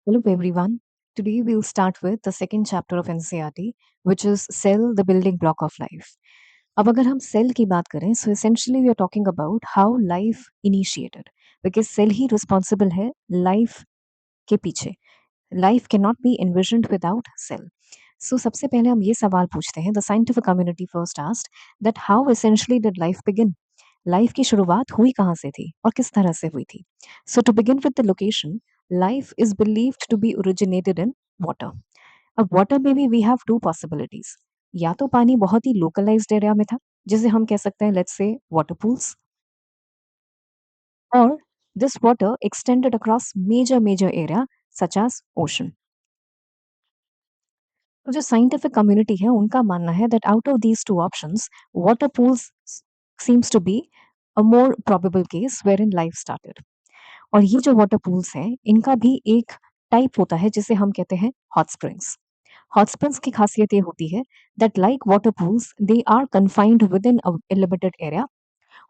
Hello everyone. Today we'll start with the second chapter of NCERT, which is cell, the building block of life. अब अगर हम cell की बात करें, so essentially we are talking about how life initiated, because cell ही responsible है life के पीछे. Life cannot be envisioned without cell. So सबसे पहले हम ये सवाल पूछते हैं. The scientific community first asked that how essentially did life begin? Life की शुरुआत हुई कहाँ से थी और किस तरह से हुई थी? So to begin with the location, life is believed to be originated in water. अब वाटर में भी वी हैव टू पॉसिबिलिटीज. या तो पानी बहुत ही लोकलाइज्ड एरिया में था, जिसे हम कह सकते हैं लेट्स से वाटर पूल्स, और this water extended across major major area such as ocean. तो जो साइंटिफिक कम्युनिटी है उनका मानना है that out of these two options water pools seems to be a more probable case where in life started. और ये जो water pools हैं इनका भी एक टाइप होता है जिसे हम कहते हैं हॉट स्प्रिंग्स. हॉट स्प्रिंग्स की खासियत ये होती है that like water pools they are confined with in a limited area,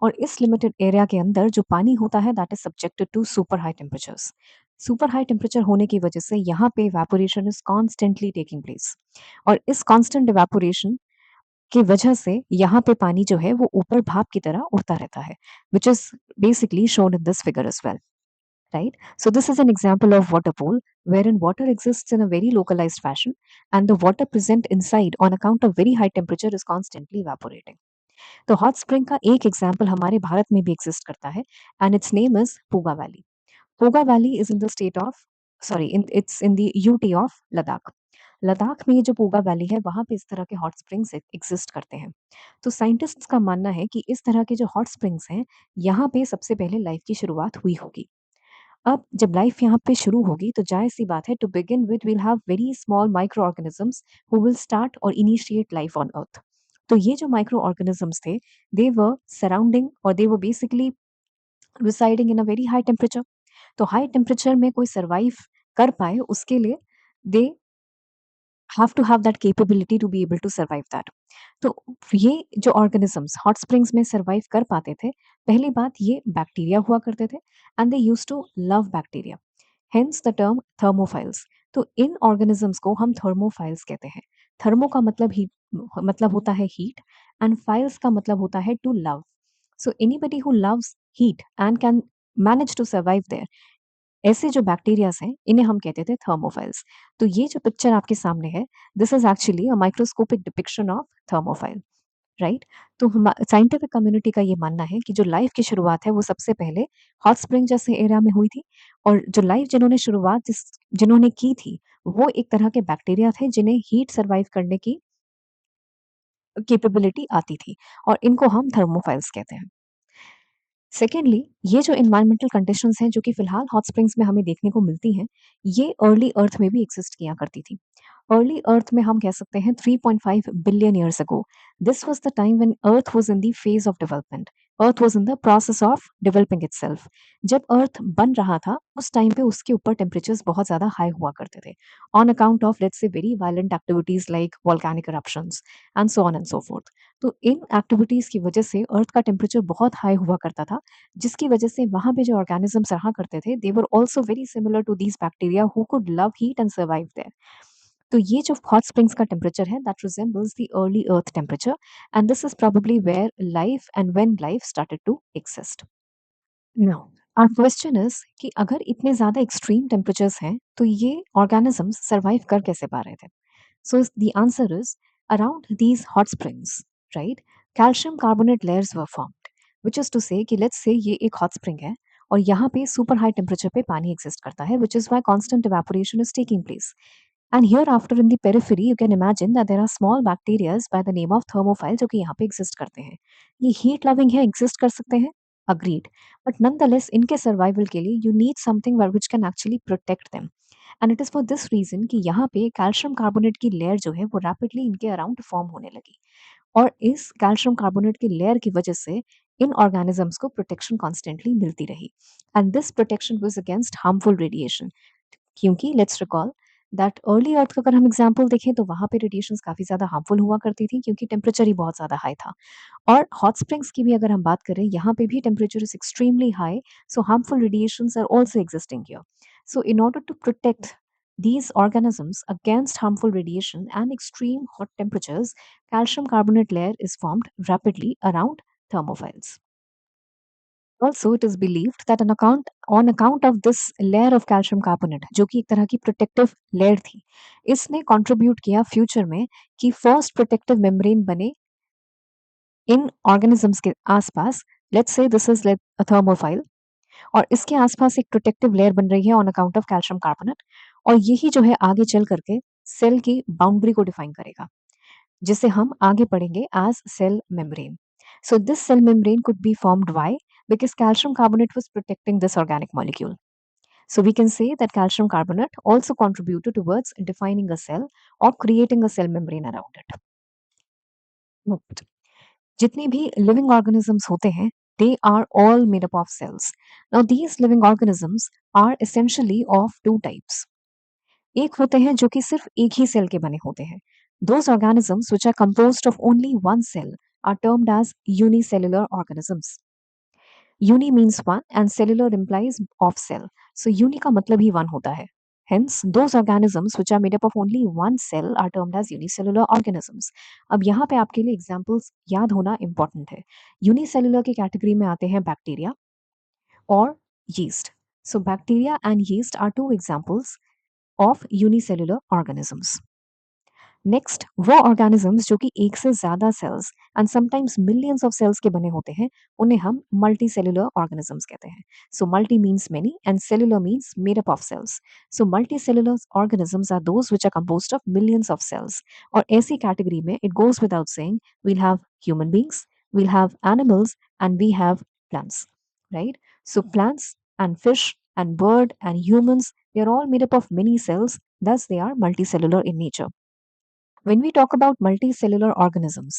और इस लिमिटेड एरिया के अंदर जो पानी होता है that is subjected to super high temperatures. Super high temperature होने की वजह से यहाँ पे evaporation is constantly taking place, और इस कॉन्स्टेंट इवेपोरेशन की वजह से यहाँ पे पानी जो है वो ऊपर भाप की तरह उड़ता रहता है, which is basically shown in this figure as well. Right? So this is an example of water pool wherein water exists in a very localized fashion and the water present inside on account of very high temperature is constantly evaporating. तो hot spring का एक example हमारे भारत में भी exist करता है and it's name is Puga valley. Puga valley is in the state of sorry in it's in the UT of Ladakh. Ladakh में ये जो पूगा वैली है वहां पे इस तरह के हॉट स्प्रिंग्स एग्जिस्ट करते हैं. तो साइंटिस्ट्स का मानना है कि इस तरह के जो हॉट स्प्रिंग्स हैं यहाँ पे सबसे पहले लाइफ की शुरुआत हुई होगी. अब जब लाइफ यहाँ पे शुरू होगी तो जाहिर सी बात है to begin with will have very small micro organisms who will start और इनिशिएट लाइफ ऑन अर्थ. तो ये जो माइक्रो ऑर्गेनिजम्स थे दे वर सराउंडिंग और they were basically residing in a very high temperature. तो हाई टेम्परेचर में कोई survive कर पाए उसके लिए they have to have that capability to be able to survive that. तो ये जो ऑर्गेनिजम्स हॉट स्प्रिंग्स में सर्वाइव कर पाते थे, पहली बात ये बैक्टीरिया हुआ करते थे and they use to love bacteria, hence the term thermophiles. तो इन ऑर्गेनिजम्स को हम थर्मोफाइल्स कहते हैं. थर्मो का मतलब हीट, मतलब होता है हीट, एंड फाइल्स का मतलब होता है to love. So anybody who loves heat and can manage to survive there, ऐसे जो बैक्टीरियाज हैं इन्हें हम कहते थे थर्मोफाइल्स. तो ये जो पिक्चर आपके सामने है this is actually a microscopic depiction of thermophile. Right? तो हम साइंटिफिक कम्युनिटी का ये मानना है कि जो लाइफ की शुरुआत है वो सबसे पहले हॉट स्प्रिंग जैसे एरिया में हुई थी, और जो लाइफ जिन्होंने शुरुआत जिन्होंने की थी वो एक तरह के बैक्टीरिया थे जिन्हें हीट सर्वाइव करने की कैपेबिलिटी आती थी, और इनको हम थर्मोफाइल्स कहते हैं. सेकेंडली, ये जो एनवायरमेंटल कंडीशंस हैं जो कि फिलहाल हॉट स्प्रिंग्स में हमें देखने को मिलती हैं, ये अर्ली अर्थ में भी एग्जिस्ट किया करती थी. अर्ली अर्थ में हम कह सकते हैं 3.5 billion years ago. This was the time when earth was in the phase of development. Earth was in the process of developing itself. जब अर्थ बन रहा था उस टाइम पे उसके ऊपर टेम्परेचर्स बहुत ज्यादा हाई हुआ करते थे on account of let's say very violent activities like volcanic eruptions and so on and so fourth. तो इन एक्टिविटीज की वजह से अर्थ का टेम्परेचर बहुत हाई हुआ करता था, जिसकी वजह से वहां पे जो ऑर्गेनिजम्स रहा करते थे they were also very similar to these bacteria who could love heat and survive there. तो ये जो हॉट स्प्रिंग्स का टेम्परेचर है that resembles the early earth temperature, and this is probably where life and when life started to exist. Now our question is कि अगर इतने ज्यादा extreme temperatures हैं तो ये ऑर्गेनिजम्स सर्वाइव कर कैसे पा रहे थे? So the answer is around these hot springs, right? Calcium carbonate layers were formed, which is to say कि let's say ये एक hot spring है और यहाँ पे super high temperature पे पानी exist करता है, which is why constant evaporation is taking place. And hereafter in the periphery, you can imagine that there are small bacteria by the name of thermophile जो कि यहाँ पे exist करते हैं. ये heat loving है, exist कर सकते हैं, agreed. But nonetheless, इनके survival के लिए you need something which can actually protect them. And it is for this reason कि यहाँ पे कैल्शियम कार्बोनेट की लेयर जो है वो रैपिडली इनके अराउंड फॉर्म होने लगी, और इस कैल्शियम कार्बोनेट की लेयर की वजह से इन ऑर्गेनिजम्स को प्रोटेक्शन कॉन्स्टेंटली मिलती रही. And this protection was against harmful radiation, क्योंकि let's recall that early earth का अगर हम एग्जाम्पल देखें तो वहां पे रेडिएशन काफी ज्यादा हार्मफुल हुआ करती थी क्योंकि टेम्परेचर ही बहुत ज्यादा हाई था. और हॉट स्प्रिंग्स की भी अगर हम बात करें यहाँ पे भी temperature is extremely high, so harmful radiations are also existing here. So in order to protect these organisms against harmful radiation and extreme hot temperatures, calcium carbonate layer is formed rapidly around thermophiles. Also, it is believed that on account of this layer of calcium carbonate, जो कि एक तरह की protective layer थी, इसने contribute किया future में कि फर्स्ट प्रोटेक्टिव मेम्ब्रेन बने इन ऑर्गेनिजम्स के आसपास. Let's say this is a thermophile, और इसके आसपास एक प्रोटेक्टिव लेयर बन रही है on account of calcium carbonate, और यही जो है आगे चल करके सेल की बाउंड्री को डिफाइन करेगा, जिसे हम आगे पढ़ेंगे as cell membrane. So this cell membrane could be formed why? Because calcium carbonate was protecting this organic molecule. So we can say that calcium carbonate also contributed towards defining a cell or creating a cell membrane around it. Note. जितने भी living organisms होते हैं, they are all made up of cells. Now these living organisms are essentially of two types. एक होते हैं जो कि सिर्फ एक ही सेल के बने होते हैं. Those organisms which are composed of only one cell are termed as unicellular organisms. Uni means one and cellular implies of cell. So uni का मतलब ही वन होता है. Hence, those organisms which are made up of only one cell are termed as unicellular organisms. अब यहाँ पे आपके लिए examples याद होना इंपॉर्टेंट है. यूनिसेलुलर की कैटेगरी में आते हैं बैक्टीरिया और yeast. So bacteria and yeast are two examples of unicellular organisms. Next, वो ऑर्गेनिजम्स जो कि एक से ज्यादा cells and sometimes millions of cells के बने होते हैं, उन्हें हम मल्टी सेलुलर ऑर्गेनिजम्स कहते हैं. So multi means many and cellular means made up of cells. So multi cellular organisms are those which are composed of millions of cells. और ऐसी कैटेगरी में it goes without saying we'll have human beings, we'll have animals and we have plants, right? So plants and fish and bird and humans, they are all made up of many cells, thus they are multicellular in nature. When we talk about multicellular organisms,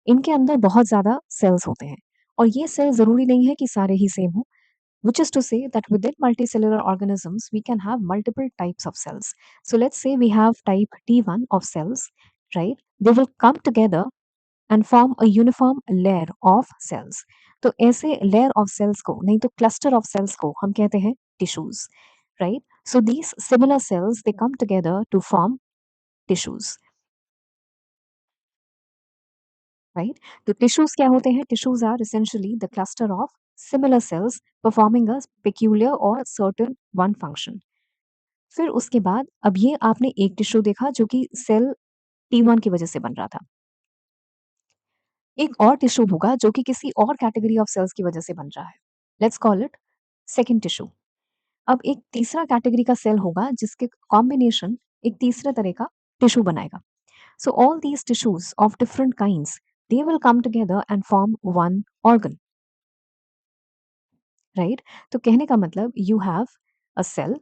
इनके अंदर बहुत ज़्यादा cells होते हैं, और ये cells ज़रूरी नहीं है कि सारे ही same हो, which is to say that within multicellular organisms we can have multiple types of cells. So let's say we have type T1 of cells, right? They will come together and form a uniform layer of cells. तो ऐसे layer of cells को, नहीं तो cluster of cells को हम कहते हैं tissues, right? So these similar cells, they come together to form tissues. Right? तो टिश्यूज क्या होते हैं? Tissues are essentially the cluster of similar cells performing a peculiar और सर्टेन वन फंक्शन. फिर उसके बाद अब ये आपने एक टिश्यू देखा जो कि सेल T1 की वजह से बन रहा था. एक और टिश्यू होगा जो कि किसी और कैटेगरी ऑफ सेल्स की वजह से बन रहा है. Let's call it second tissue. अब एक तीसरा कैटेगरी का सेल होगा जिसके कॉम्बिनेशन एक तीसरे तरह का टिश्यू बनाएगा. So all these tissues of different kinds, they will come together and form one organ, right? तो कहने का मतलब you have a cell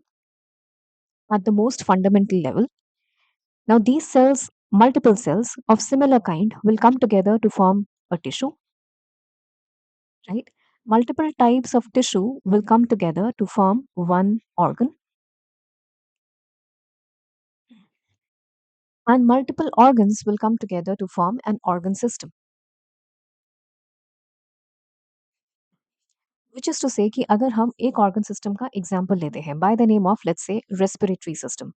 at the most fundamental level. Now these cells, multiple cells of similar kind will come together to form a tissue, right? Multiple types of tissue will come together to form one organ, and multiple organs will come together to form an organ system. Which is to say कि अगर हम एक organ system का example लेते हैं by the name of, let's say, respiratory system.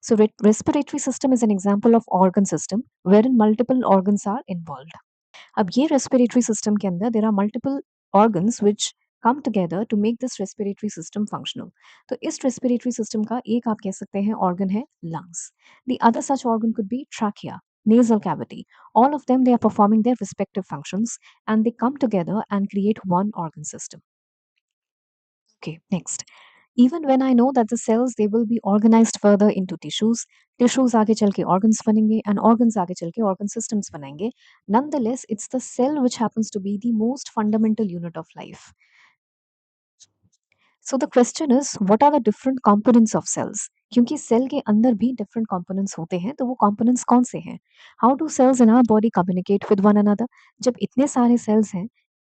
So respiratory system is an example of organ system wherein multiple organs are involved. अब ये respiratory system के अंदर there are multiple organs which come together to make this respiratory system functional. तो इस respiratory system का एक आप कह सकते हैं organ है lungs. The other such organ could be trachea, nasal cavity. All of them, they are performing their respective functions and they come together and create one organ system. Okay, next. Even when I know that the cells, they will be organized further into tissues, tissues आगे चल के organs बनेंगे and organs आगे चल के organ systems बनाएंगे. Nonetheless, it's the cell which happens to be the most fundamental unit of life. So the question is, what are the different components of cells? क्योंकि cell के अंदर भी different components होते हैं, तो वो components कौन से हैं? How do cells in our body communicate with one another? जब इतने सारे cells हैं,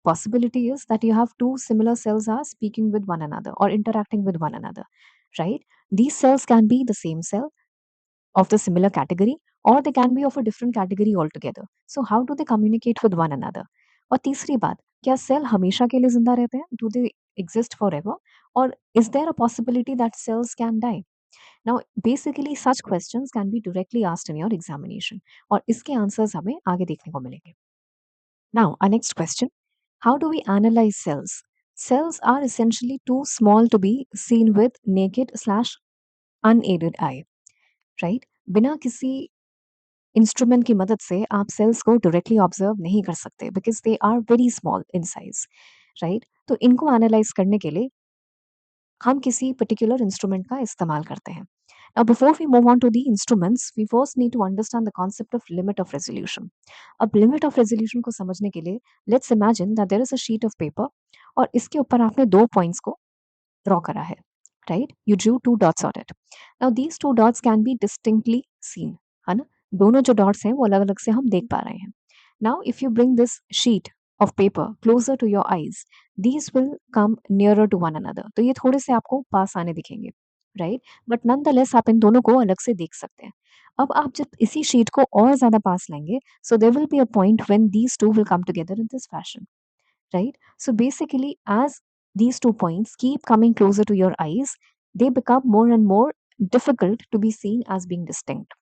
possibility is that you have two similar cells are speaking with one another or interacting with one another, right? These cells can be the same cell of the similar category or they can be of a different category altogether. So how do they communicate with one another? और तीसरी बात, क्या cell हमेशा के लिए जिंदा रहते हैं? Do they exist forever? Or is there a possibility that cells can die? Now basically such questions can be directly asked in your examination और इसके आंसर्स हमें आगे देखने को मिलेंगे. Now, our next question. How do we analyze cells? Cells are essentially too small to be seen with naked slash unaided eye, right? बिना किसी instrument की मदद से आप सेल्स को डायरेक्टली ऑब्जर्व नहीं कर सकते because they are very small in size, right? तो इनको एनालाइज करने के लिए हम किसी पर्टिकुलर इंस्ट्रूमेंट का इस्तेमाल करते हैं. Now, before we move on to the instruments, we first need to understand the concept of limit of resolution. अब limit of resolution को समझने के लिए let's imagine that there is a sheet of paper और इसके ऊपर आपने दो points को ड्रॉ करा है, right? You drew two dots on it. Now these two dots can be distinctly seen, है ना? दोनों जो dots हैं वो अलग अलग से हम देख पा रहे हैं. Now if you bring this sheet of paper closer to your eyes, these will come nearer to one another. तो ये थोड़े से आपको पास आने दिखेंगे, right? But nonetheless आप इन दोनों को अलग से देख सकते हैं. अब आप जब इसी शीट को और ज्यादा पास लाएंगे, so there will be a point when these two will come together in this fashion, right? So basically, as these 2 points keep coming closer to your eyes, they become more and more difficult to be seen as being distinct,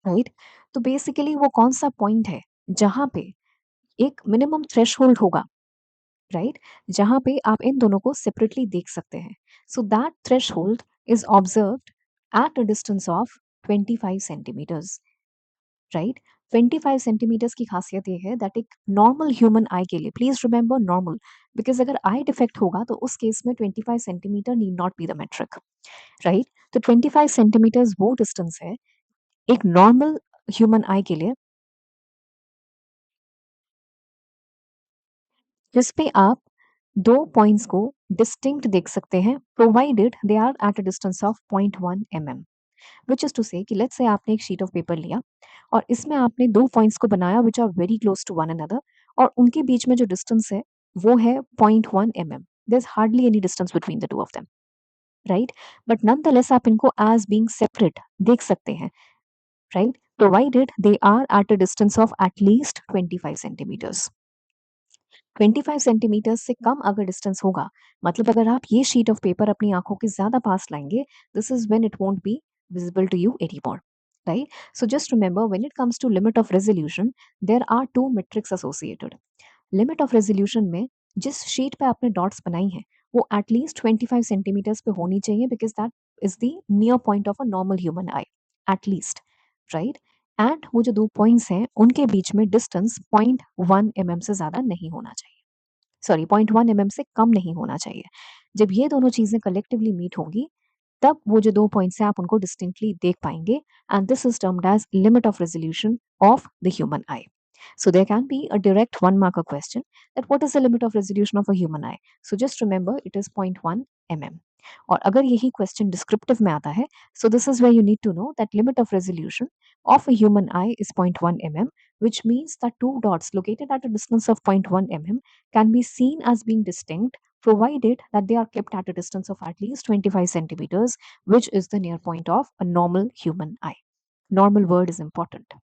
right? तो basically वो कौन सा point है जहां पे एक minimum threshold होगा, right? जहां पे आप इन दोनों को separately देख सकते हैं. So that threshold is observed at a distance of 25 centimeters. Right. 25 centimetres की खासियत ये है दैट एक नॉर्मल ह्यूमन आई के लिए, प्लीज रिमेंबर नॉर्मल, बिकॉज अगर आई डिफेक्ट होगा तो उस केस में 25 centimetre need not be the metric, right? तो 25 सेंटीमीटर्स वो डिस्टेंस है एक नॉर्मल ह्यूमन आई के लिए जिसपे आप दो पॉइंट्स को डिस्टिंक्ट देख सकते हैं provided they are at a distance of 0.1 mm. Which is to say कि लेट्स से आपने एक शीट ऑफ पेपर लिया और इसमें आपने दो पॉइंट्स को बनाया which are very close to one another और उनके बीच में जो डिस्टेंस है वो है 0.1 mm. There is hardly any distance between the two of them, right? But nonetheless आप इनको एज बीइंग सेपरेट देख सकते हैं, right? Provided they are at a distance of at least 25 centimetres. 25 centimetres से कम अगर डिस्टेंस होगा, मतलब अगर आप ये शीट ऑफ पेपर अपनी आंखों के ज्यादा पास लाएंगे, this is when it won't be visible to you anymore, right? So just remember, when it comes to limit of resolution, there are two metrics associated. Limit of resolution में जिस sheet पे आपने dots बनाई हैं वो at least 25 centimetres पे होनी चाहिए because that is the near point of a normal human I, at least, right? And वो जो दो पॉइंट्स हैं उनके बीच में डिस्टेंस 0.1 mm से ज्यादा नहीं होना चाहिए, सॉरी 0.1 mm से कम नहीं होना चाहिए. जब ये दोनों चीजें कलेक्टिवली मीट होंगी तब वो जो दो पॉइंट्स हैं आप उनको डिस्टिंक्टली देख पाएंगे and this is termed age limit of resolution of the human I. So there can be a direct one marker question that what is the limit of resolution of a human eye? So just remember it is 0.1 mm. और अगर यही question descriptive में आता है so this is where you need to know that limit of resolution of a human eye is 0.1 mm, which means that two dots located at a distance of 0.1 mm can be seen as being distinct provided that they are kept at a distance of at least 25 centimeters, which is the near point of a normal human eye. Normal word is important.